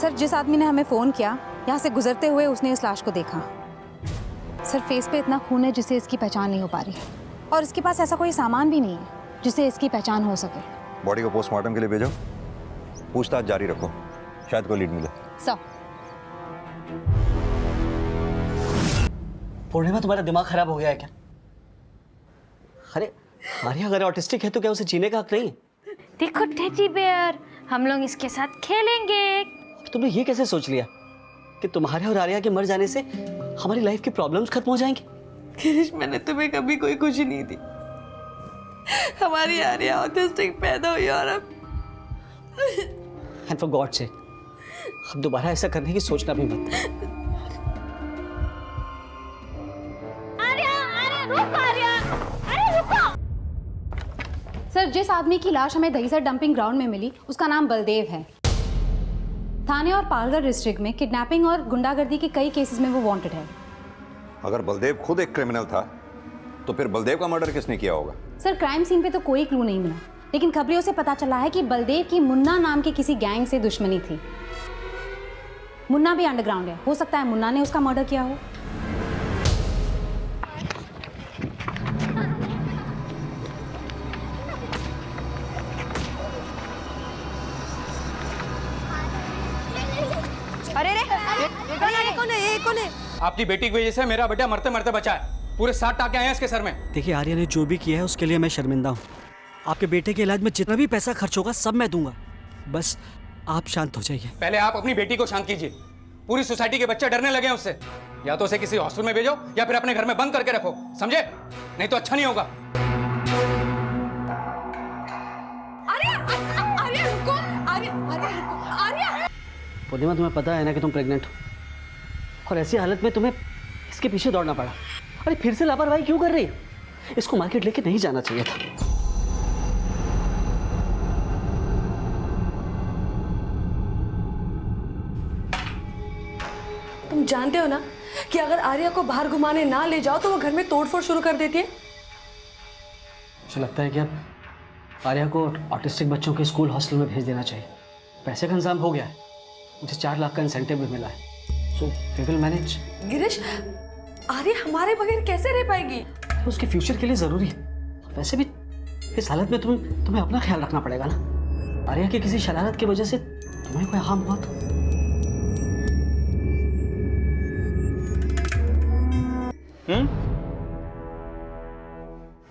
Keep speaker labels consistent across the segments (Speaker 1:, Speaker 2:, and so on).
Speaker 1: Sir, जिस आदमी ने हमें फ़ोन किया, यहाँ से गुजरते हुए उसने इस लाश को देखा। सर, फेस पे इतना खून है जिससे इसकी पहचान नहीं हो पा रही, और इसके पास ऐसा कोई सामान भी नहीं है जिससे इसकी पहचान हो सके।
Speaker 2: बॉडी को पोस्टमार्टम के लिए भेजो, पूछताछ जारी रखो, शायद कोई लीड मिले।
Speaker 1: सर,
Speaker 3: पूर्णिमा, तुम्हारा दिमाग खराब हो गया है क्या? अरे आर्या अगर ऑटिस्टिक है तो क्या उसे जीने का हक नहीं?
Speaker 4: देखो टेडी बेयर, हम लोग इसके साथ खेलेंगे।
Speaker 3: तुमने ये कैसे सोच लिया कि तुम्हारे और आर्या के मर जाने से हमारी लाइफ की प्रॉब्लम्स खत्म हो जाएंगी?
Speaker 5: गिरीश, मैंने तुम्हें कभी कोई खुशी नहीं दी। हमारी आर्या ऑटिस्टिक पैदा हुई और अब
Speaker 3: एंड फॉर गॉड से अब दोबारा ऐसा करने की सोचना भी मत।
Speaker 1: सर, जिस आदमी की लाश हमें दहीसर डंपिंग ग्राउंड में मिली उसका नाम बलदेव है। थाने और पालघर डिस्ट्रिक्ट में किडनैपिंग और गुंडागर्दी के कई केसेस में वो वांटेड है।
Speaker 2: अगर बलदेव खुद एक क्रिमिनल था तो फिर बलदेव का मर्डर किसने किया होगा?
Speaker 1: सर, क्राइम सीन पे तो कोई क्लू नहीं मिला, लेकिन खबरियों से पता चला है कि बलदेव की मुन्ना नाम के किसी गैंग से दुश्मनी थी। मुन्ना भी अंडरग्राउंड है, हो सकता है मुन्ना ने उसका मर्डर किया हो।
Speaker 5: कौन है?
Speaker 6: आपकी बेटी की वजह से मेरा बेटा मरते मरते बचा है। पूरे 7 टाके आए हैं इसके सर में।
Speaker 3: देखिए, आर्या ने जो भी किया है उसके लिए मैं शर्मिंदा हूँ। आपके बेटे के इलाज में जितना भी पैसा खर्च होगा सब मैं दूंगा, बस आप शांत हो जाइए।
Speaker 6: पहले आप अपनी बेटी को शांत कीजिए। पूरी सोसाइटी के बच्चे डरने लगे हैं उससे। या तो उसे किसी हॉस्टल में भेजो या फिर अपने घर में बंद करके रखो, समझे? नहीं तो अच्छा नहीं होगा।
Speaker 3: पूर्णिमा, तुम्हें पता है ना कि तुम प्रेग्नेंट हो, और ऐसी हालत में तुम्हें इसके पीछे दौड़ना पड़ा। अरे फिर से लापरवाही क्यों कर रही है? इसको मार्केट लेके नहीं जाना चाहिए था।
Speaker 5: तुम जानते हो ना कि अगर आर्या को बाहर घुमाने ना ले जाओ तो वो घर में तोड़फोड़ शुरू कर देती है।
Speaker 3: मुझे लगता है कि अब आर्या को ऑटिस्टिक बच्चों के स्कूल हॉस्टल में भेज देना चाहिए। पैसे का इंतजाम हो गया है, मुझे 4 लाख का इंसेंटिव भी मिला है, so we will manage.
Speaker 5: Girish, Arya हमारे बगैर कैसे रह पाएगी?
Speaker 3: उसके फ्यूचर के लिए जरूरी है। वैसे भी इस हालत में तुम्हें अपना ख्याल रखना पड़ेगा ना। आर्या की किसी शरारत की वजह से तुम्हें कोई हार्म हुआ तो।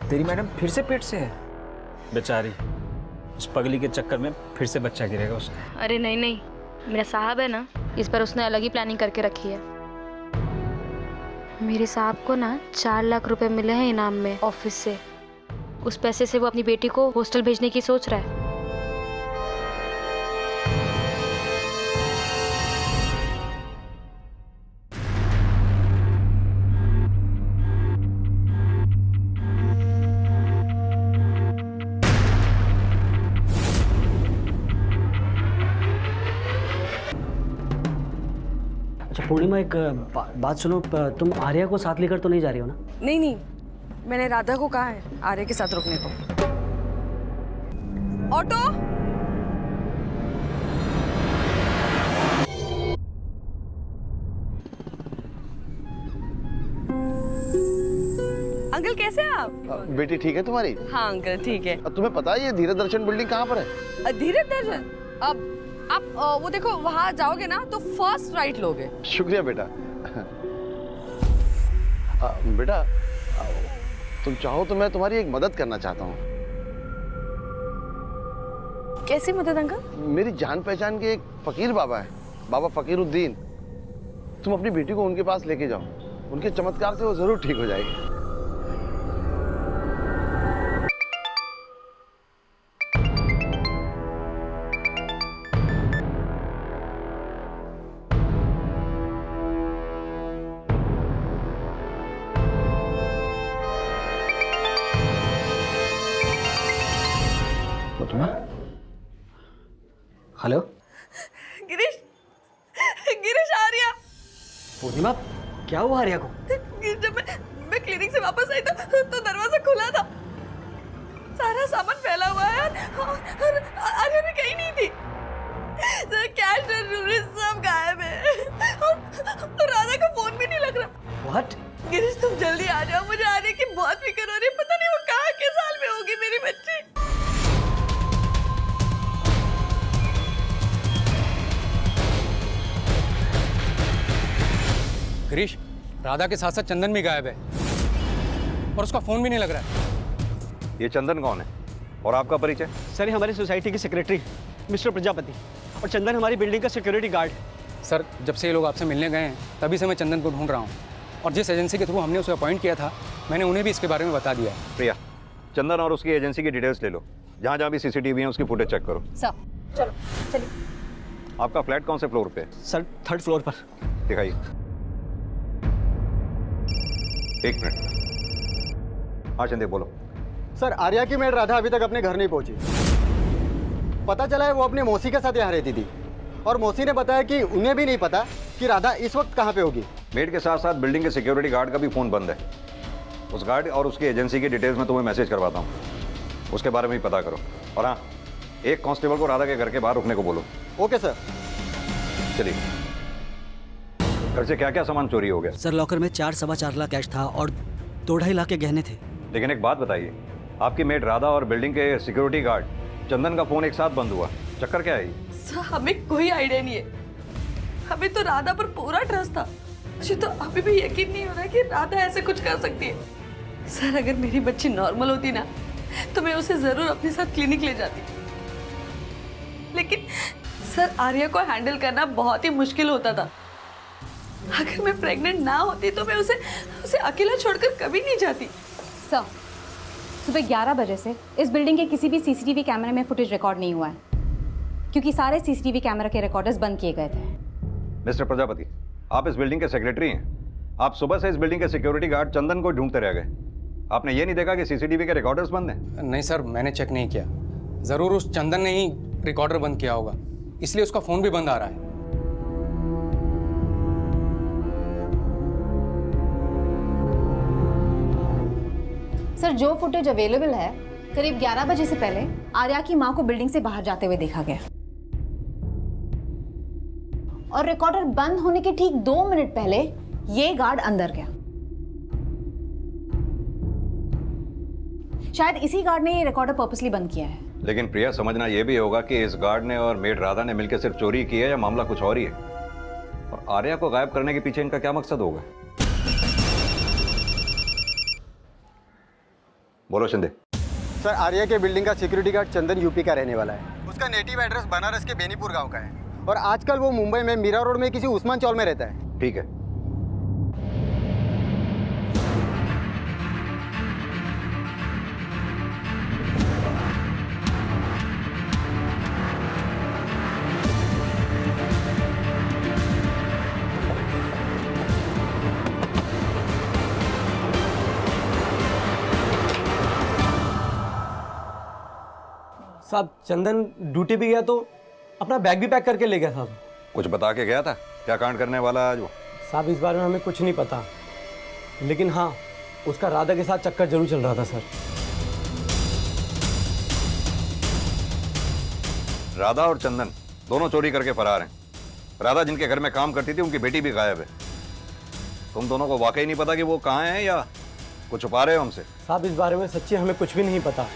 Speaker 7: तेरी मैडम फिर से पेट से है बेचारी। उस पगली के चक्कर में फिर से बच्चा गिरेगा उसका।
Speaker 4: अरे नहीं नहीं, मेरा साहब है ना, इस पर उसने अलग ही प्लानिंग करके रखी है। मेरे साहब को ना 4 लाख रुपए मिले हैं इनाम में ऑफिस से। उस पैसे से वो अपनी बेटी को हॉस्टल भेजने की सोच रहा है।
Speaker 3: अच्छा पूर्णिमा, एक बात सुनो, तुम आर्या को साथ लेकर तो नहीं जा रही हो ना?
Speaker 5: नहीं नहीं, मैंने राधा को कहा है आर्या के साथ रुकने को। ऑटो! अंकल कैसे हैं आप?
Speaker 8: बेटी ठीक है तुम्हारी?
Speaker 5: हाँ अंकल ठीक है।
Speaker 8: तुम्हें पता है ये धीरज दर्शन बिल्डिंग कहाँ पर है?
Speaker 5: धीरज दर्शन? अब आप वो देखो, वहां जाओगे ना तो फर्स्ट राइट लोगे।
Speaker 8: शुक्रिया बेटा। बेटा, तुम चाहो तो मैं तुम्हारी एक मदद करना चाहता हूँ।
Speaker 5: कैसी मदद अंकल?
Speaker 8: मेरी जान पहचान के एक फकीर बाबा है, बाबा फकीरुद्दीन। तुम अपनी बेटी को उनके पास लेके जाओ, उनके चमत्कार से वो जरूर ठीक हो जाएगी।
Speaker 3: हेलो
Speaker 5: गिरीश, गिरीश, आर्या।
Speaker 3: पूर्णिमा, क्या हुआ आर्या को?
Speaker 5: जब मैं क्लिनिक से वापस आई तो दरवाजा खुला था, सारा सामान फैला हुआ है और आर्या भी कहीं नहीं थी। कैश और ज्वेलरी सब
Speaker 3: हट।
Speaker 5: गिरीश तुम जल्दी आ जाओ, मुझे आने की बहुत फिक्र हो रही है। पता नहीं वो कहाँ के साल में होगी मेरी बच्ची।
Speaker 6: गिरीश, राधा के साथ साथ चंदन भी गायब है और उसका फोन भी नहीं लग रहा है।
Speaker 2: ये चंदन कौन है और आपका परिचय?
Speaker 3: सर, ये हमारी सोसाइटी के सेक्रेटरी मिस्टर प्रजापति, और चंदन हमारी बिल्डिंग का सिक्योरिटी गार्ड है।
Speaker 6: सर, जब से ये लोग आपसे मिलने गए हैं तभी से मैं चंदन को ढूंढ रहा हूँ, और जिस एजेंसी के थ्रू हमने उसे अपॉइंट किया था मैंने उन्हें भी इसके बारे में बता दिया है।
Speaker 2: प्रिया, चंदन और उसकी एजेंसी की डिटेल्स ले लो। जहाँ जहाँ भी सीसीटीवी है उसकी फुटेज चेक करो।
Speaker 1: सर चलो चलिए।
Speaker 2: आपका फ्लैट कौन से फ्लोर पे है?
Speaker 3: सर, 3rd फ्लोर पर।
Speaker 2: दिखाइए। 1 मिनट। हाँ चंदे, बोलो।
Speaker 9: सर, आर्या की मेड राधा अभी तक अपने घर नहीं पहुंची। पता चला है वो अपनी मौसी के साथ यहाँ रहती थी, और मौसी ने बताया कि उन्हें भी नहीं पता कि राधा इस वक्त कहाँ पे होगी।
Speaker 2: मेड के साथ साथ बिल्डिंग के सिक्योरिटी गार्ड का भी फ़ोन बंद है। उस गार्ड और उसकी एजेंसी की डिटेल्स में तुम्हें मैसेज करवाता हूँ, उसके बारे में भी पता करो। और हाँ, एक कांस्टेबल को राधा के घर के बाहर रुकने को बोलो।
Speaker 9: Okay sir.
Speaker 2: चलिए। घर से क्या क्या सामान चोरी हो गया?
Speaker 3: सर, लॉकर में 4-4.25 लाख कैश था और 2-2.5 लाख के गहने थे।
Speaker 2: लेकिन एक बात बताइए, आपकी मेड राधा और बिल्डिंग के सिक्योरिटी गार्ड चंदन का फ़ोन एक साथ बंद हुआ, चक्कर क्या है?
Speaker 5: सर, हमें कोई आइडिया नहीं है। हमें तो राधा पर पूरा ट्रस्ट था। मुझे तो अभी भी यकीन नहीं हो रहा कि राधा ऐसे कुछ कर सकती है। सर, अगर मेरी बच्ची नॉर्मल होती ना तो मैं उसे जरूर अपने साथ क्लिनिक ले जाती, लेकिन सर आर्या को हैंडल करना बहुत ही मुश्किल होता था। अगर मैं प्रेग्नेंट ना होती तो मैं उसे अकेला छोड़कर कभी नहीं जाती।
Speaker 1: सर, सुबह 11 बजे से इस बिल्डिंग के किसी भी सीसीटीवी कैमरे में फुटेज रिकॉर्ड नहीं हुआ है, क्योंकि सारे सीसीटीवी कैमरा के रिकॉर्डर्स बंद किए गए थे।
Speaker 2: मिस्टर प्रजापति, आप इस बिल्डिंग के सेक्रेटरी हैं। आप सुबह से इस बिल्डिंग के सिक्योरिटी गार्ड चंदन को ढूंढते रह गए। आपने ये नहीं देखा कि सीसीटीवी के रिकॉर्डर्स बंद हैं?
Speaker 6: नहीं सर, मैंने चेक नहीं किया। ज़रूर उस चंदन ने ही रिकॉर्डर बंद किया होगा, इसलिए उसका फ़ोन भी बंद आ रहा है।
Speaker 1: सर, जो फुटेज अवेलेबल है, करीब 11 बजे से पहले आर्या की मां को बिल्डिंग से बाहर जाते हुए देखा गया, और रिकॉर्डर बंद होने के ठीक 2 मिनट पहले ये गार्ड अंदर गया। शायद इसी गार्ड ने ये रिकॉर्डर पर्पसली बंद किया है।
Speaker 2: लेकिन प्रिया, समझना यह भी होगा कि इस गार्ड ने और मेड राधा ने मिलकर सिर्फ चोरी की है या मामला कुछ और ही है। और आर्या को गायब करने के पीछे इनका क्या मकसद होगा? बोलो शिंदे।
Speaker 9: सर, आर्या के बिल्डिंग का सिक्योरिटी गार्ड चंदन यूपी का रहने वाला है। उसका नेटिव एड्रेस बनारस के बेनीपुर गांव का है, और आजकल वो मुंबई में मीरा रोड में किसी उस्मान चौल में रहता है।
Speaker 2: ठीक है।
Speaker 10: साहब, चंदन ड्यूटी पे गया तो अपना बैग भी पैक करके ले गया साहब।
Speaker 2: कुछ बता के गया था? क्या कांड करने वाला है आज वो?
Speaker 10: साहब, इस बारे में हमें कुछ नहीं पता, लेकिन हाँ, उसका राधा के साथ चक्कर जरूर चल रहा था सर।
Speaker 2: राधा और चंदन दोनों चोरी करके फरार हैं। राधा जिनके घर में काम करती थी, उनकी बेटी भी गायब है। तुम दोनों को वाकई नहीं पता कि वो कहाँ हैं या कुछ छुपा रहे हो हमसे?
Speaker 10: साहब, इस बारे में सच्ची हमें कुछ भी नहीं पता।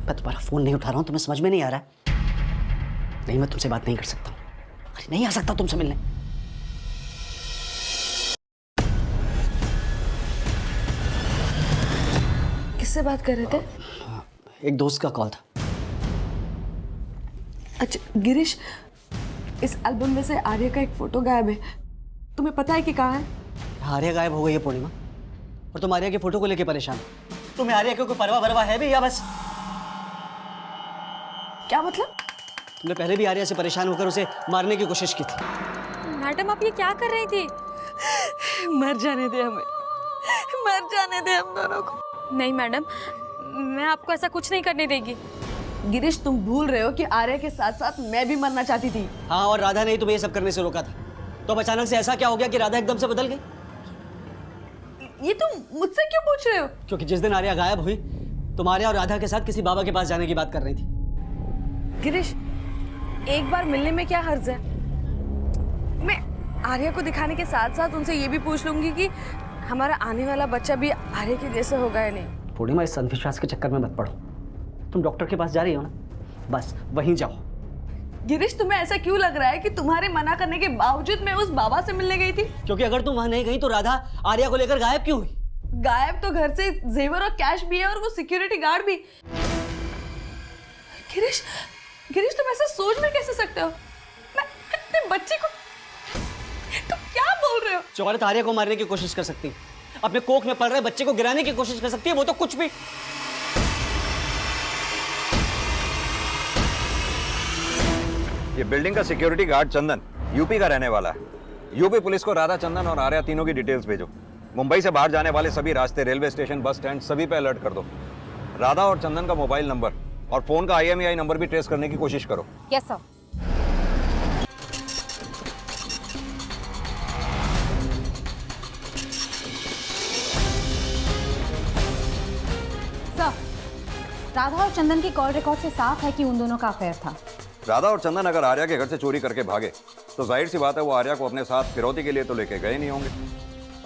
Speaker 3: मैं तुम्हारा फोन नहीं उठा रहा हूं, तुम्हें समझ में नहीं आ रहा है? नहीं, मैं तुमसे बात नहीं कर सकता हूं। अरे नहीं आ सकता तुमसे मिलने।
Speaker 5: किससे बात कर रहे थे?
Speaker 3: एक दोस्त का कॉल था।
Speaker 5: अच्छा गिरीश, इस एल्बम में से आर्या का एक फोटो गायब है। तुम्हें पता है कि कहाँ है?
Speaker 3: आर्या गायब हो गई है पूर्णिमा, और तुम आर्या के फोटो को लेके परेशान हो। तुम्हें आर्या की कोई परवाह वरवा है भी या बस?
Speaker 5: क्या मतलब?
Speaker 3: तुमने पहले भी आर्या से परेशान होकर उसे मारने की कोशिश की थी।
Speaker 4: मैडम, आप ये क्या कर रही थी?
Speaker 5: मर जाने दे हमें, मर जाने दे हम दोनों को।
Speaker 4: नहीं मैडम, मैं आपको ऐसा कुछ नहीं करने देगी।
Speaker 5: गिरीश, तुम भूल रहे हो कि आर्या के साथ साथ मैं भी मरना चाहती थी।
Speaker 3: हाँ, और राधा ने ही तुम्हें ये सब करने से रोका था। तो अब अचानक से ऐसा क्या हो गया कि राधा एकदम से बदल गई?
Speaker 5: ये तुम मुझसे क्यों पूछ रहे हो?
Speaker 3: क्योंकि जिस दिन आर्या गायब हुई तुम आर्या और राधा के साथ किसी बाबा के पास जाने की बात कर रही थी।
Speaker 5: गिरीश, एक बार मिलने में क्या हर्ज है? मैं आर्या को दिखाने के साथ साथ उनसे ये भी पूछ लूंगी कि हमारा आने वाला बच्चा भी आर्या के जैसे होगा या नहीं।
Speaker 3: पूर्णिमा, इस अंधविश्वास के चक्कर में मत पड़ो। तुम डॉक्टर के पास जा रही हो ना, बस वहीं जाओ।
Speaker 5: गिरीश, तुम्हें ऐसा क्यों लग रहा है कि तुम्हारे मना करने के बावजूद मैं उस बाबा से मिलने गई थी?
Speaker 3: क्योंकि अगर तुम वहां नहीं गई तो राधा आर्या को लेकर गायब क्यों हुई?
Speaker 5: गायब तो घर से जेवर और कैश भी है और वो सिक्योरिटी गार्ड भी। गिरीश, गिरीश, तुम ऐसा सोच में कैसे सकते हो? मैं अपने बच्चे को, तुम क्या बोल रहे हो?
Speaker 3: जो औरत आर्या को मारने की कोशिश कर सकती है, अपने कोख में पल रहे बच्चे को गिराने की कोशिश कर सकती है, वो तो कुछ भी।
Speaker 2: ये बिल्डिंग का सिक्योरिटी गार्ड चंदन यूपी का रहने वाला है। यूपी पुलिस को राधा, चंदन और आर्या तीनों की डिटेल्स भेजो। मुंबई से बाहर जाने वाले सभी रास्ते, रेलवे स्टेशन, बस स्टैंड, सभी पे अलर्ट कर दो। राधा और चंदन का मोबाइल नंबर और फोन का IMEI नंबर भी ट्रेस करने की कोशिश करो।
Speaker 1: Yes sir. सर, राधा और चंदन की कॉल रिकॉर्ड से साफ है कि उन दोनों का अफेयर था।
Speaker 2: राधा और चंदन अगर आर्या के घर से चोरी करके भागे तो जाहिर सी बात है वो आर्या को अपने साथ फिरौती के लिए तो लेके गए नहीं होंगे।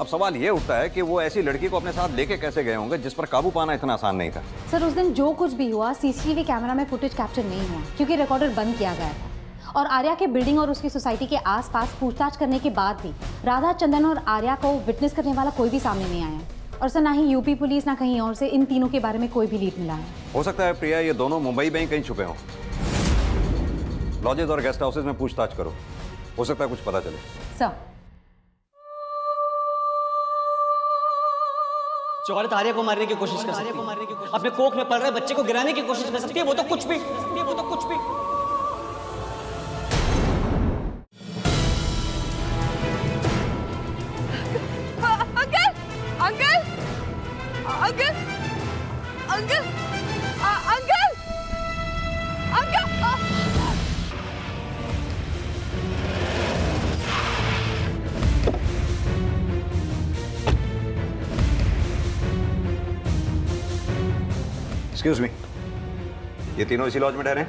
Speaker 2: अब सवाल ये उठता है कि वो ऐसी लड़की को अपने साथ लेके कैसे गए होंगे जिस पर काबू पाना इतना आसान नहीं था।
Speaker 1: सर, उस दिन जो कुछ भी हुआ CCTV कैमरा में फुटेज कैप्चर नहीं हुआ क्योंकि रिकॉर्डर बंद किया गया था। और आर्या के बिल्डिंग और उसकी सोसाइटी के आसपास पूछताछ करने के बाद भी राधा, चंदन और आर्या को विटनेस करने वाला कोई भी सामने नहीं आया। और सर, ना ही यूपी पुलिस ना कहीं और से इन तीनों के बारे में कोई भी लीड मिला है।
Speaker 2: हो सकता है प्रिया ये दोनों मुंबई में ही कहीं छुपे हों। लॉजेस और गेस्ट हाउसेज में पूछताछ करो, हो सकता है कुछ पता चले।
Speaker 1: सर,
Speaker 3: जो औरत आर्या को मारने की कोशिश कर सकती है, अपने कोख में पल रहे बच्चे को गिराने की कोशिश कर सकती है, वो तो कुछ भी, वो तो कुछ भी।
Speaker 5: Uncle, uncle, uncle, uncle, uncle, uncle.
Speaker 2: Excuse me, ये तीनों इसी लॉज में ठहरे हैं?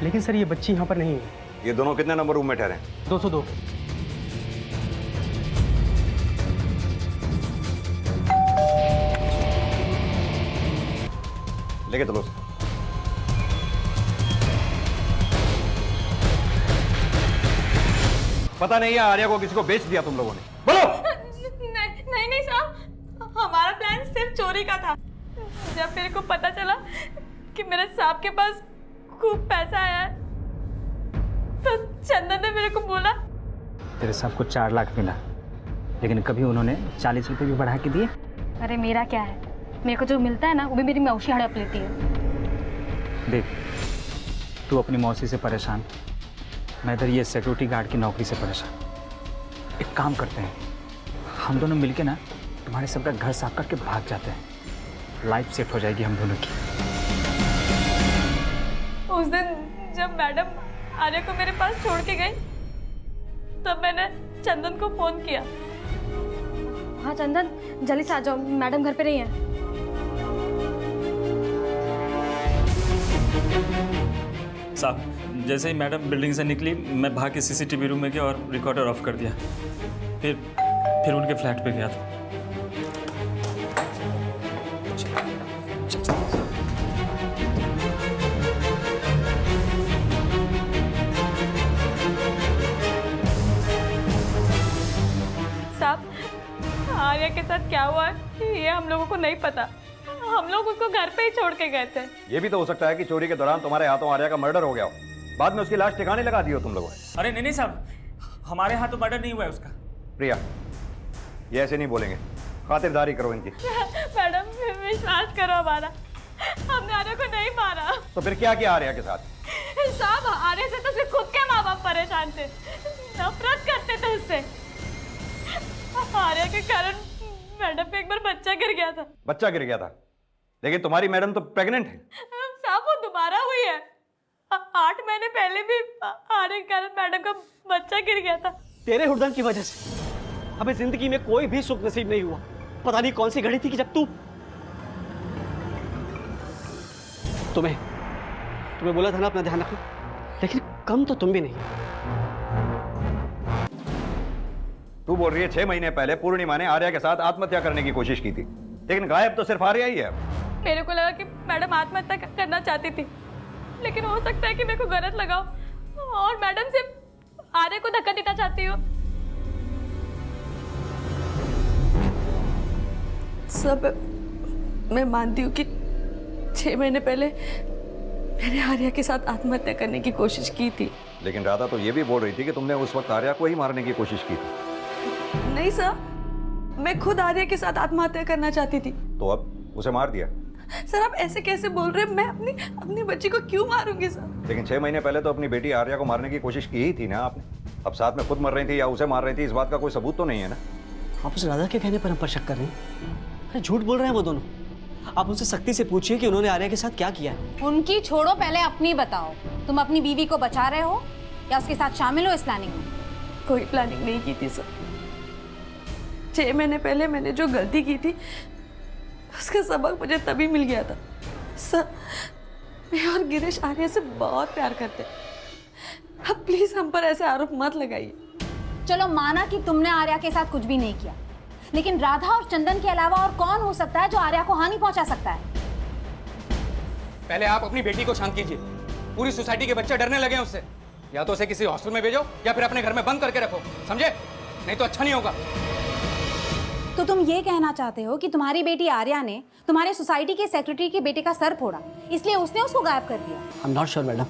Speaker 10: लेकिन सर ये बच्ची यहाँ पर नहीं है।
Speaker 2: ये दोनों कितने नंबर रूम में ठहरे हैं?
Speaker 10: 202।
Speaker 2: लेके चलो। पता नहीं है आर्या को किसी को बेच दिया तुम लोगों ने? बोलो।
Speaker 5: नहीं नहीं साहब, हमारा प्लान सिर्फ चोरी का था। जब मेरे को पता चला कि मेरे साहब के पास खूब पैसा आया है तो चंदन ने मेरे को बोला।
Speaker 7: तेरे साहब को 4 लाख मिला, लेकिन कभी उन्होंने 40 रुपये भी बढ़ा के दिए?
Speaker 4: अरे मेरा क्या है, मेरे को जो मिलता है ना वो भी मेरी मौसी हड़प लेती है।
Speaker 7: देख, तू अपनी मौसी से परेशान, मैं इधर ये सिक्योरिटी गार्ड की नौकरी से परेशान। एक काम करते हैं, हम दोनों मिलके ना तुम्हारे सबका घर साफ करके भाग जाते हैं। लाइफ सेट हो जाएगी हम दोनों की।
Speaker 5: उस दिन जब मैडम आर्या को मेरे पास छोड़ के गई तब मैंने चंदन को फोन किया।
Speaker 4: हाँ चंदन, जल्दी से आ जाओ, मैडम घर पे नहीं है।
Speaker 7: साहब, जैसे ही मैडम बिल्डिंग से निकली मैं भाग के CCTV रूम में गया और रिकॉर्डर ऑफ कर दिया। फिर उनके फ्लैट पे गया था।
Speaker 5: साहब, आर्या के साथ क्या हुआ ये हम लोगों को नहीं पता। हम लोग उसको घर पे ही छोड़ के गए थे।
Speaker 2: ये भी तो हो सकता है कि चोरी के दौरान तुम्हारे हाथों आर्या का मर्डर हो गया हो, बाद में उसकी लाश ठिकाने लगा दी हो तुम लोगों ने।
Speaker 7: अरे नहीं साहब, हमारे यहाँ तो मर्डर नहीं हुआ है उसका।
Speaker 2: प्रिया, ये ऐसे नहीं बोलेंगे, खातिरदारी करो इनकी।
Speaker 5: मैडम विश्वास करो हमारा, हमने आर्या को नहीं मारा।
Speaker 2: तो फिर क्या किया आर्या के साथ?
Speaker 5: साहब, आर्या से तो सिर्फ खुद के माँ बाप परेशान थे, नफरत करते थे उससे। आर्या के कारण मैडम पे एक बार बच्चा गिर गया था।
Speaker 2: बच्चा गिर गया था, लेकिन तुम्हारी मैडम तो प्रेग्नेंट है।
Speaker 5: साहब, वो दोबारा हुई है। 8 महीने पहले भी आर्या के कारण मैडम का बच्चा गिर गया था।
Speaker 3: तेरे हुड़दंग की वजह से हमें जिंदगी में कोई भी सुख नसीब नहीं हुआ। पता नहीं कौन सी घड़ी थी कि जब तू तुम्हें बोला था ना अपना ध्यान रखो, लेकिन कम तो तुम भी नहीं।
Speaker 2: तू बोल रही है 6 महीने पहले पूर्णिमा ने आर्या के साथ आत्महत्या करने की कोशिश की थी, लेकिन गायब तो सिर्फ आर्या ही है।
Speaker 5: मेरे को लगा कि मैडम आत्महत्या करना चाहती थी, लेकिन हो सकता है कि मेरे को गलत लगा हो और मैडम सिर्फ आर्या को धक्का देना चाहती हो। सब मैं मानती हूँ कि 6 महीने पहले मैंने आर्या के साथ आत्महत्या करने की कोशिश की थी,
Speaker 2: लेकिन राधा तो ये भी बोल रही थी कि तुमने उस वक्त आर्या को ही मारने की कोशिश की थी।
Speaker 5: नहीं सर, मैं खुद आर्या के साथ आत्महत्या करना चाहती थी।
Speaker 2: तो अब उसे मार दिया?
Speaker 5: सर आप ऐसे कैसे बोल रहे हैं? मैं अपनी बच्ची को क्यों मारूंगी सर?
Speaker 2: लेकिन 6 महीने पहले तो अपनी बेटी आर्या को मारने की कोशिश की ही थी ना आपने। अब साथ में खुद मर रही थी या उसे मार रही थी, इस बात का कोई सबूत तो नहीं है ना।
Speaker 3: आप उस राधा के कहने पर हम पर शक कर रहे हैं? अरे झूठ बोल रहे हैं वो दोनों। आप उनसे सख्ती से पूछिए कि उन्होंने आर्या के साथ क्या किया है।
Speaker 1: उनकी छोड़ो, पहले अपनी बताओ। तुम अपनी बीवी को बचा रहे हो या उसके साथ शामिल हो इस प्लानिंग में?
Speaker 5: कोई प्लानिंग नहीं की थी सर। 6 महीने पहले मैंने जो गलती की थी उसका सबक मुझे तभी मिल गया था। सर मैं और गिरीश आर्या से बहुत प्यार करते हैं। अब प्लीज हम पर ऐसे आरोप मत लगाइए।
Speaker 1: चलो माना कि तुमने आर्या के साथ कुछ भी नहीं किया, लेकिन राधा और चंदन के अलावा और कौन हो सकता है जो आर्या को हानि पहुंचा सकता है?
Speaker 6: पहले आप अपनी बेटी को शांत कीजिए। पूरी सोसाइटी के बच्चे डरने लगे हैं उससे। या तो उसे किसी हॉस्टल में भेजो या फिर अपने घर में बंद करके रखो, समझे? नहीं तो अच्छा नहीं होगा।
Speaker 1: तो तुम ये कहना चाहते हो कि तुम्हारी बेटी आर्या ने तुम्हारे सोसाइटी के सेक्रेटरी के बेटे का सर फोड़ा, इसलिए उसने उसको गायब कर दिया?
Speaker 3: I am not sure madam,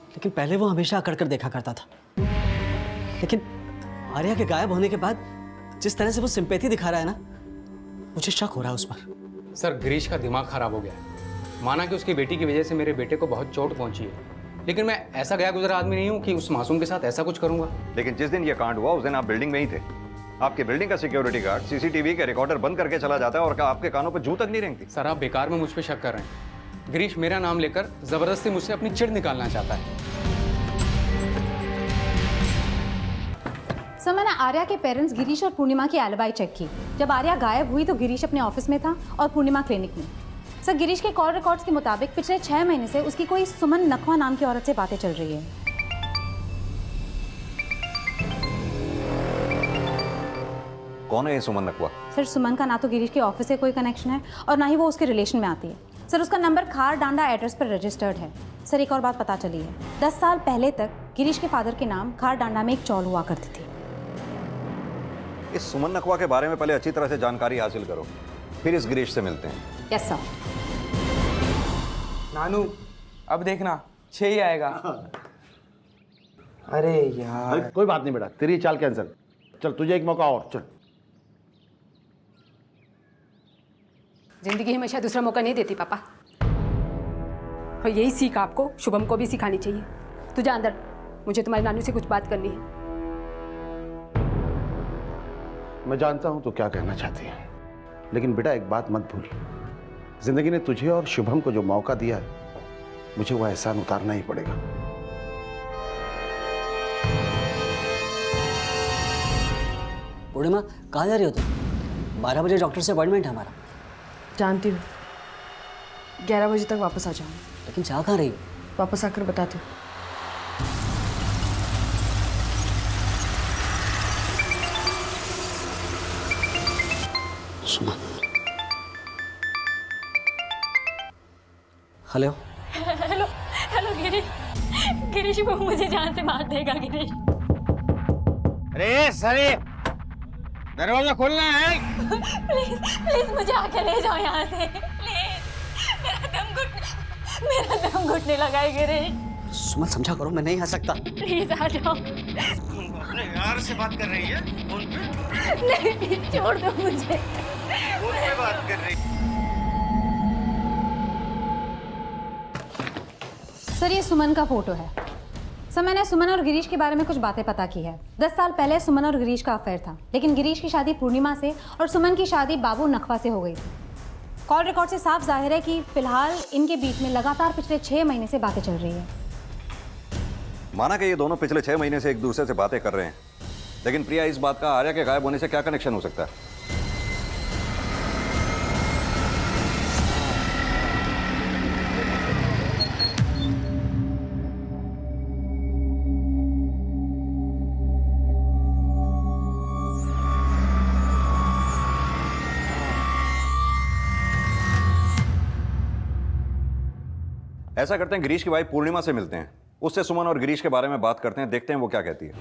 Speaker 3: लेकिन पहले वो हमेशा अकड़ कर देखा करता था। लेकिन आर्या के गायब होने के बाद जिस तरह से वो सिंपैथी दिखा रहा है ना, मुझे शक हो रहा है उस पर।
Speaker 6: सर गिरीश का दिमाग खराब हो गया है। माना कि उसकी बेटी की वजह से मेरे बेटे को बहुत चोट पहुंची है, लेकिन मैं ऐसा गया गुजरा आदमी नहीं हूं कि उस मासूम के साथ ऐसा कुछ करूंगा।
Speaker 2: लेकिन जिस दिन ये कांड हुआ उस दिन आप बिल्डिंग में ही थे। आपकी बिल्डिंग का सिक्योरिटी गार्ड सीसीटीवी के रिकॉर्डर बंद करके चला जाता है और आपके कानों पर जूं तक नहीं रेंगती।
Speaker 6: सर आप बेकार में मुझ पर शक कर रहे हैं। गिरीश मेरा नाम लेकर जबरदस्ती मुझसे अपनी चिढ़ निकालना चाहता है।
Speaker 1: सर मैंने आर्या के पेरेंट्स गिरीश और पूर्णिमा की एलिबाई चेक की। जब आर्या गायब हुई तो गिरीश अपने ऑफिस में था और पूर्णिमा क्लिनिक में। सर गिरीश के कॉल रिकॉर्ड्स के मुताबिक पिछले 6 महीने से उसकी कोई सुमन नखवा नाम की औरत से बातें चल रही है।
Speaker 2: कौन है ये सुमन नकवा?
Speaker 1: सर सुमन का ना तो गिरीश के ऑफिस से कोई कनेक्शन है और ना ही वो उसके रिलेशन में आती है। सर उसका नंबर खार डांडा एड्रेस पर रजिस्टर्ड है। सर एक और बात पता चली है, 10 साल पहले तक गिरीश के फादर के नाम खार डांडा में एक चौल हुआ करती थी।
Speaker 2: इस सुमन नकवा के बारे में पहले अच्छी तरह से जानकारी हासिल करो, फिर इस गिरीश से मिलते हैं।
Speaker 1: Yes sir.
Speaker 11: नानू अब देखना 6 ही आएगा। अरे यार।
Speaker 8: अरे कोई बात नहीं बेटा, तेरी चाल कैंसिल। चल तुझे एक मौका और, चल।
Speaker 12: जिंदगी हमेशा दूसरा मौका नहीं देती पापा, और यही सीख आपको शुभम को भी सिखानी चाहिए। तू जा अंदर, मुझे तुम्हारे नानू से कुछ बात करनी है।
Speaker 8: मैं जानता हूं तो क्या कहना चाहती है, लेकिन बेटा एक बात मत भूल, जिंदगी ने तुझे और शुभम को जो मौका दिया है, मुझे वो एहसान उतारना ही पड़ेगा।
Speaker 3: पूर्णिमा कहाँ जा रही हो तुम? 12 बजे डॉक्टर से अपॉइंटमेंट है हमारा।
Speaker 5: जानती हूँ, 11 बजे तक वापस आ जाऊँ।
Speaker 3: लेकिन जा कहाँ रही हो?
Speaker 5: वापस आकर बताती हूँ।
Speaker 3: Suman. Hello.
Speaker 4: Hello hello Girish. Girish वो मुझे जान से मार देगा गिरीश।
Speaker 11: अरे सरे, दरवाजा खोलना है।
Speaker 4: प्लीज प्लीज मुझे आके ले जाओ यहाँ से प्लीज। मेरा दम घुटने लगा है गिरीश।
Speaker 3: सुमन समझा करो, मैं नहीं आ सकता।
Speaker 4: प्लीज आ जाओ।
Speaker 11: अपने यार से बात कर रही है फोन पे?
Speaker 4: नहीं छोड़ दो मुझे।
Speaker 11: फोन पे बात कर रही है।
Speaker 1: सर ये सुमन का फोटो है। सर मैंने सुमन और गिरीश के बारे में कुछ बातें पता की है। 10 साल पहले सुमन और गिरीश का अफेयर था, लेकिन गिरीश की शादी पूर्णिमा से और सुमन की शादी बाबू नखवा से हो गई थी। कॉल रिकॉर्ड से साफ जाहिर है कि फिलहाल इनके बीच में लगातार पिछले 6 महीने से बातें चल रही है।
Speaker 2: माना कि ये दोनों पिछले 6 महीने से एक दूसरे से बातें कर रहे हैं, लेकिन प्रिया इस बात का आर्या के गायब होने से क्या कनेक्शन हो सकता है? ऐसा करते हैं, गिरीश की वाइफ पूर्णिमा से मिलते हैं, उससे सुमन और गिरीश के बारे में बात करते हैं, देखते हैं वो क्या कहती है।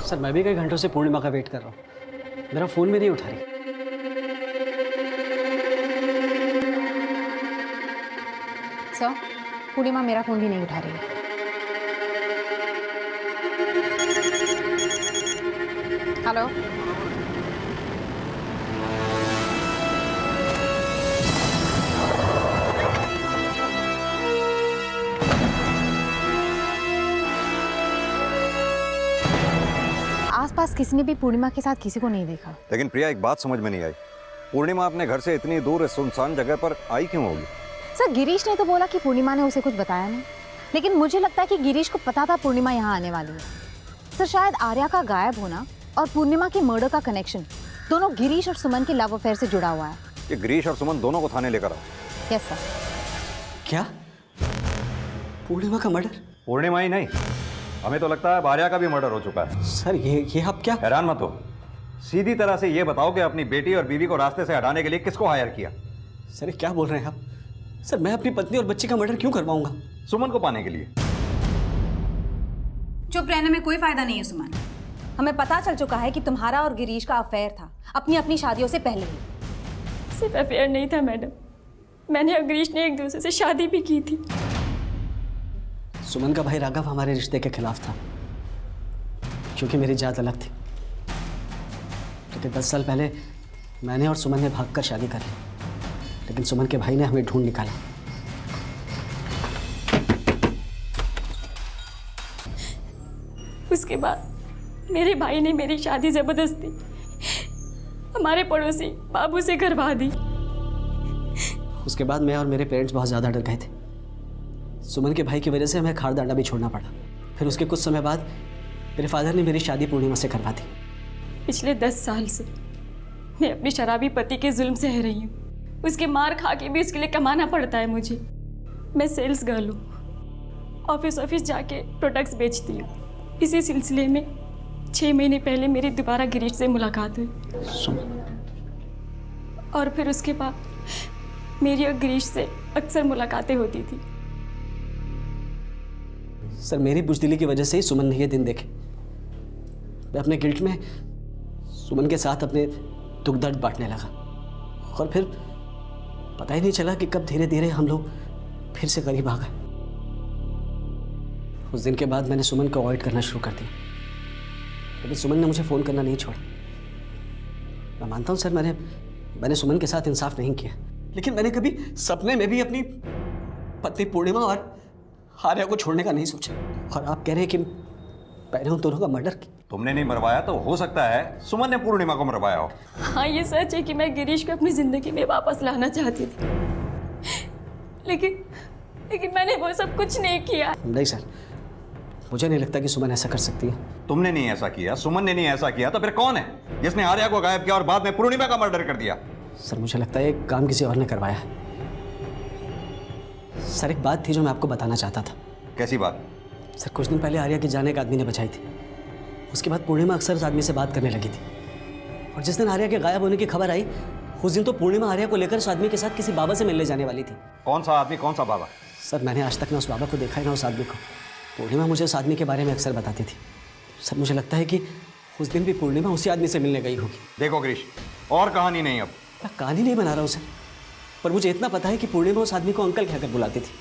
Speaker 3: सर मैं भी कई घंटों से पूर्णिमा का वेट कर रहा हूँ, मेरा फ़ोन भी नहीं उठा रही।
Speaker 1: सर, पूर्णिमा मेरा फ़ोन भी नहीं उठा रही है। हेलो। आसपास किसी ने भी पूर्णिमा के साथ किसी को नहीं देखा।
Speaker 2: लेकिन प्रिया, एक बात समझ में नहीं आई, पूर्णिमा अपने घर से इतनी दूर इस सुनसान जगह पर आई क्यों होगी?
Speaker 1: सर, गिरीश ने तो बोला कि पूर्णिमा ने उसे कुछ बताया नहीं, लेकिन मुझे लगता है कि गिरीश को पता था पूर्णिमा यहाँ आने वाली है। सर, शायद आर्या का गायब होना और पूर्णिमा के मर्डर का कनेक्शन दोनों गिरीश और सुमन के लव अफेयर से जुड़ा हुआ है।
Speaker 2: कि गिरीश और सुमन दोनों को थाने लेकर आओ।
Speaker 1: Yes sir.
Speaker 3: क्या? पूर्णिमा का मर्डर?
Speaker 2: पूर्णिमा ही नहीं, हमें तो लगता है आर्या का भी मर्डर हो चुका है।
Speaker 3: सर ये आप क्या?
Speaker 2: हैरान मत हो, सीधी तरह से ये बताओ कि अपनी बेटी और बीवी को रास्ते से हटाने के लिए किसको हायर किया?
Speaker 3: सर क्या बोल रहे हैं आप? सर मैं अपनी पत्नी और बच्ची का मर्डर क्यों करवाऊंगा?
Speaker 2: सुमन को पाने के लिए।
Speaker 1: चुप रहने में कोई फायदा नहीं है सुमन। हमें पता चल चुका है कि तुम्हारा और गिरीश का अफेयर था अपनी अपनी शादियों से पहले ही।
Speaker 5: सिर्फ अफेयर नहीं था मैडम, मैंने और गिरीश ने एक दूसरे से शादी भी की थी।
Speaker 3: सुमन का भाई राघव हमारे रिश्ते के खिलाफ था, क्योंकि मेरी जात अलग थी। क्योंकि 10 साल पहले मैंने और सुमन ने भागकर शादी कर ली, लेकिन सुमन के भाई ने हमें ढूंढ निकाला।
Speaker 5: उसके बाद मेरे भाई ने मेरी शादी जबरदस्ती हमारे पड़ोसी बाबू से करवा दी।
Speaker 3: उसके बाद मैं और मेरे पेरेंट्स बहुत ज़्यादा डर गए थे। सुमन के भाई की वजह से हमें खारदांडा भी छोड़ना पड़ा। फिर उसके कुछ समय बाद मेरे फादर ने मेरी शादी पूर्णिमा से करवा दी।
Speaker 5: पिछले 10 साल से मैं अपने शराबी पति के जुल्म सह रही हूँ। उसके मार खा के भी उसके लिए कमाना पड़ता है मुझे। मैं सेल्स गर्ल हूँ, ऑफिस जाके प्रोडक्ट्स बेचती हूँ। इसी सिलसिले में 6 महीने पहले मेरी दोबारा गिरीश से मुलाकात हुई, और फिर उसके बाद मेरी और गिरीश से अक्सर मुलाकातें होती थी।
Speaker 3: सर मेरी बुजदिली की वजह से ही सुमन ने ये दिन देखे। मैं अपने गिल्ट में सुमन के साथ अपने दुख दर्द बांटने लगा, और फिर पता ही नहीं चला कि कब धीरे धीरे हम लोग फिर से करीब आ गए। उस दिन के बाद मैंने सुमन को अवॉइड करना शुरू कर दिया, लेकिन सुमन ने मुझे फ़ोन करना नहीं छोड़ा। मैं मानता हूँ सर, मैंने सुमन के साथ इंसाफ नहीं किया, लेकिन मैंने कभी सपने में भी अपनी पत्नी पूर्णिमा और आर्या को छोड़ने का नहीं सोचा। और आप कह रहे हैं कि मैंने उन दोनों का मर्डर किया?
Speaker 2: तुमने नहीं मरवाया तो हो सकता है सुमन ने पूर्णिमा को मरवाया हो।
Speaker 5: हाँ, ये सच है कि मैं गिरीश को अपनी जिंदगी में वापस लाना चाहती थी, लेकिन मैंने वो सब कुछ नहीं किया।
Speaker 3: नहीं सर, मुझे नहीं लगता कि सुमन ऐसा कर सकती है।
Speaker 2: तुमने नहीं ऐसा किया, सुमन ने नहीं ऐसा किया, तो फिर कौन है जिसने आर्या को गायब किया और बाद में पूर्णिमा का मर्डर कर दिया?
Speaker 3: सर मुझे लगता है ये काम किसी और ने करवाया है। सर एक बात थी जो मैं आपको बताना चाहता था।
Speaker 2: कैसी बात?
Speaker 3: सर कुछ दिन पहले आर्या की जान एक आदमी ने बचाई थी। उसके बाद पूर्णिमा अक्सर उस आदमी से बात करने लगी थी, और जिस दिन आर्या के गायब होने की खबर आई, उस दिन तो पूर्णिमा आर्या को लेकर उस आदमी के साथ किसी बाबा से मिलने जाने वाली थी।
Speaker 2: कौन सा आदमी, कौन सा बाबा?
Speaker 3: सर मैंने आज तक ना उस बाबा को देखा है ना उस आदमी को। पूर्णिमा मुझे उस आदमी के बारे में अक्सर बताती थी। सर मुझे लगता है कि उस दिन भी पूर्णिमा उसी आदमी से मिलने गई होगी।
Speaker 2: देखो गिरीश, और कहानी नहीं, अब
Speaker 3: मैं कहानी नहीं बना रहा हूँ सर, पर मुझे इतना पता है कि पूर्णिमा उस आदमी को अंकल कहकर बुलाती थी।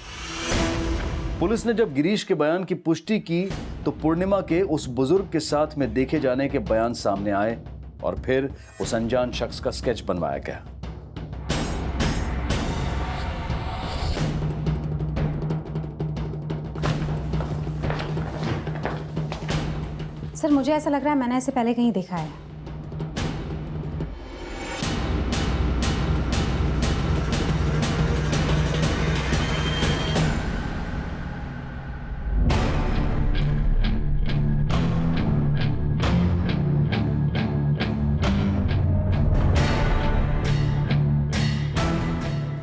Speaker 13: पुलिस ने जब गिरीश के बयान की पुष्टि की तो पूर्णिमा के उस बुजुर्ग के साथ में देखे जाने के बयान सामने आए, और फिर उस अनजान शख्स का स्केच बनवाया गया।
Speaker 1: सर मुझे ऐसा लग रहा है मैंने इसे पहले कहीं देखा है।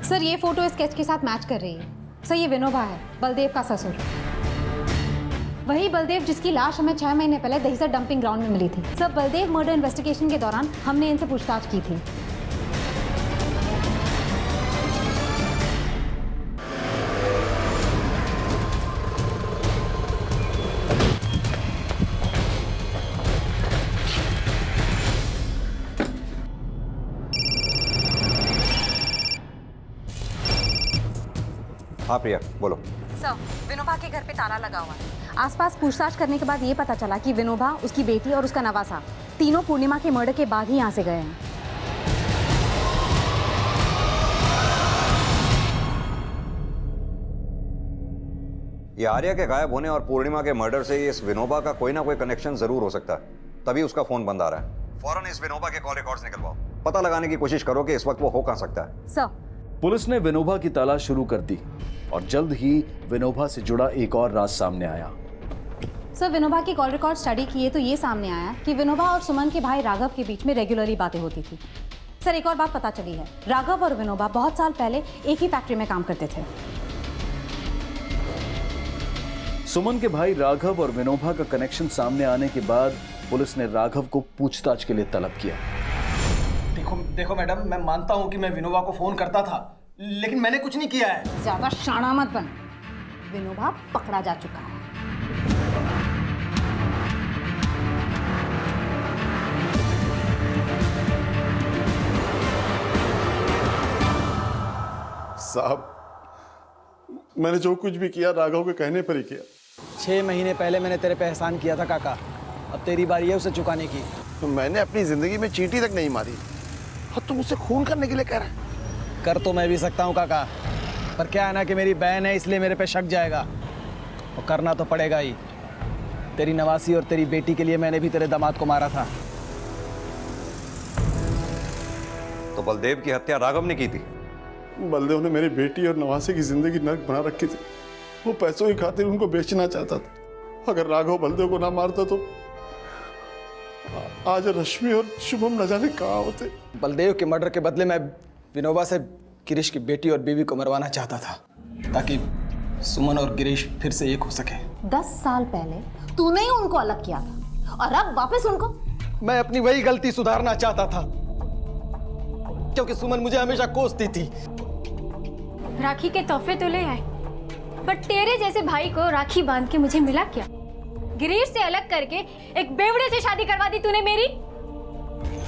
Speaker 1: सर ये फोटो स्केच के साथ मैच कर रही है। सर ये विनोबा है, बलदेव का ससुर। वही बलदेव जिसकी लाश हमें 6 महीने पहले दहीसर डंपिंग ग्राउंड में मिली थी। सर, बलदेव मर्डर इन्वेस्टिगेशन के दौरान हमने इनसे पूछताछ की थी।
Speaker 2: हाँ प्रिया, बोलो।
Speaker 1: सर, विनोबा के घर पे ताला लगा हुआ है। आसपास पूछताछ करने के बाद ये पता चला कि विनोबा, उसकी बेटी और उसका नवासा तीनों पूर्णिमा के मर्डर के बाद ही यहाँ से गए हैं।
Speaker 2: ये आर्या के गायब होने और पूर्णिमा के मर्डर से इस विनोबा का कोई ना कोई कनेक्शन जरूर हो सकता है, तभी उसका फोन बंद आ रहा है। फौरन इस विनोबा के कॉल रिकॉर्ड्स निकलवाओ, पता लगाने की कोशिश करो कि इस वक्त वो हो कहां सकता है।
Speaker 1: सर,
Speaker 13: पुलिस ने विनोबा की तलाश शुरू कर दी और जल्द ही विनोबा से जुड़ा एक और राज सामने आया।
Speaker 1: सर, विनोबा की कॉल रिकॉर्ड स्टडी किए तो ये सामने आया कि विनोबा और सुमन के भाई राघव के बीच में रेगुलरली बातें होती थी। सर, एक और बात पता चली है, राघव और विनोबा बहुत साल पहले एक ही फैक्ट्री में काम करते थे।
Speaker 13: सुमन के भाई राघव और विनोबा का कनेक्शन सामने आने के बाद पुलिस ने राघव को पूछताछ के लिए तलब किया।
Speaker 10: देखो मैडम, मैं मानता हूं कि मैं विनोबा को फोन करता था, लेकिन मैंने कुछ नहीं किया है।
Speaker 1: ज्यादा शाना मत बन, विनोबा पकड़ा जा चुका है।
Speaker 8: साहब, मैंने जो कुछ भी किया राघव के कहने पर ही किया।
Speaker 10: 6 महीने पहले मैंने तेरे पे एहसान किया था काका, अब तेरी बारी है उसे चुकाने की।
Speaker 8: तो मैंने अपनी जिंदगी में चींटी तक नहीं मारी और तुम मुझसे खून करने के लिए कह रहे हैं?
Speaker 10: कर तो मैं भी सकता हूँ काका, पर क्या है ना कि मेरी बहन है, इसलिए मेरे पे शक जाएगा और करना तो पड़ेगा ही। तेरी नवासी और तेरी बेटी के लिए मैंने भी तेरे दामाद को मारा था।
Speaker 2: तो बलदेव की हत्या राघव ने की थी?
Speaker 8: बलदेव ने मेरी बेटी और नवासी की जिंदगी नर्क बना रखी थी। वो पैसों की खातिर उनको बेचना चाहता था। अगर राघव बलदेव को ना मारता तो आज रश्मि और शुभम न जाने कहाँ होते।
Speaker 10: बलदेव के मर्डर के बदले मैं विनोबा से गिरीश की बेटी और बीवी को मरवाना चाहता था, ताकि सुमन और गिरीश फिर से एक हो सके।
Speaker 1: 10 साल पहले तूने ही उनको अलग किया था और अब वापस उनको।
Speaker 10: मैं अपनी वही गलती सुधारना चाहता था, क्योंकि सुमन मुझे हमेशा कोसती थी।
Speaker 14: राखी के तोहफे तो ले आए, बट तेरे जैसे भाई को राखी बांध के मुझे मिला क्या? गिरीश से अलग करके एक बेवड़े से शादी करवा दी तूने मेरी।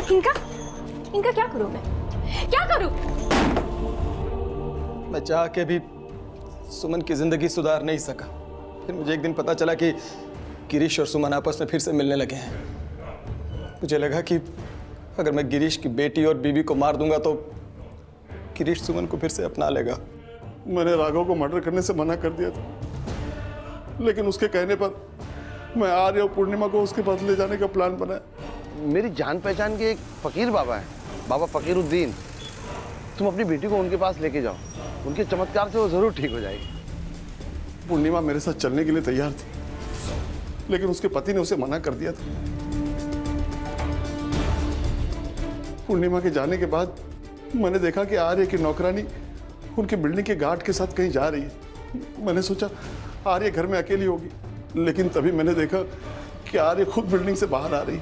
Speaker 14: इनका क्या करूं मैं? क्या करूं?
Speaker 10: मैं चाह के भी सुमन की जिंदगी सुधार नहीं सका। फिर मुझे एक दिन पता चला कि गिरीश और सुमन आपस में फिर से मिलने लगे हैं। मुझे लगा कि अगर मैं गिरीश की बेटी और बीवी को मार दूंगा तो गिरीश सुमन को फिर से अपना लेगा।
Speaker 8: मैंने राघव को मर्डर करने से मना कर दिया था, लेकिन उसके कहने पर मैं आर्य और पूर्णिमा को उसके पास ले जाने का प्लान बनाया। मेरी जान पहचान के एक फकीर बाबा है, बाबा फकीरुद्दीन। तुम अपनी बेटी को उनके पास लेके जाओ, उनके चमत्कार से वो जरूर ठीक हो जाएगी। पूर्णिमा मेरे साथ चलने के लिए तैयार थी, लेकिन उसके पति ने उसे मना कर दिया था। पूर्णिमा के जाने के बाद मैंने देखा कि आर्य की नौकरानी उनके बिल्डिंग के गार्ड के साथ कहीं जा रही है। मैंने सोचा आर्य घर में अकेली होगी, लेकिन तभी मैंने देखा कि आर्य खुद बिल्डिंग से बाहर आ रही।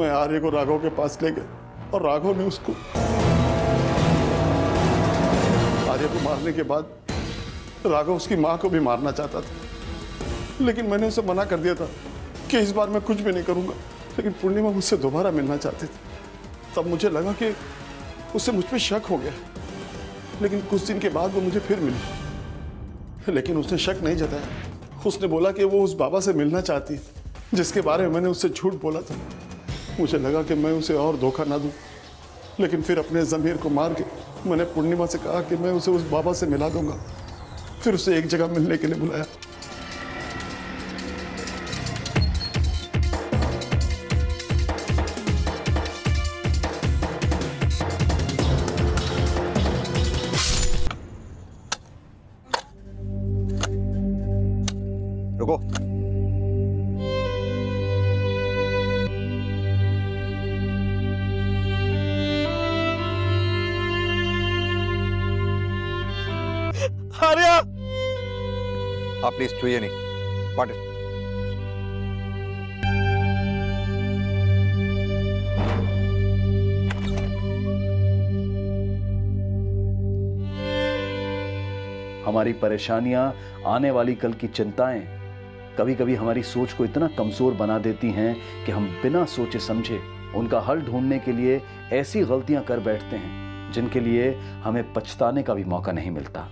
Speaker 8: मैं आर्य को राघव के पास ले गया और राघव ने उसको आर्य को मारने के बाद राघव उसकी मां को भी मारना चाहता था, लेकिन मैंने उसे मना कर दिया था कि इस बार मैं कुछ भी नहीं करूंगा। लेकिन पूर्णिमा मुझसे दोबारा मिलना चाहती थी। तब मुझे लगा कि उससे मुझ पर शक हो गया, लेकिन कुछ दिन के बाद वो मुझे फिर मिली, लेकिन उसने शक नहीं जताया। उसने बोला कि वो उस बाबा से मिलना चाहती है जिसके बारे में मैंने उससे झूठ बोला था। मुझे लगा कि मैं उसे और धोखा ना दूं, लेकिन फिर अपने ज़मीर को मार के मैंने पूर्णिमा से कहा कि मैं उसे उस बाबा से मिला दूंगा। फिर उसे एक जगह मिलने के लिए बुलाया।
Speaker 2: रुको।
Speaker 10: आर्या,
Speaker 2: आप प्लीज छुइए नहीं। पाटिल,
Speaker 13: हमारी परेशानियां, आने वाली कल की चिंताएं कभी कभी हमारी सोच को इतना कमजोर बना देती हैं कि हम बिना सोचे समझे उनका हल ढूंढने के लिए ऐसी गलतियां कर बैठते हैं जिनके लिए हमें पछताने का भी मौका नहीं मिलता।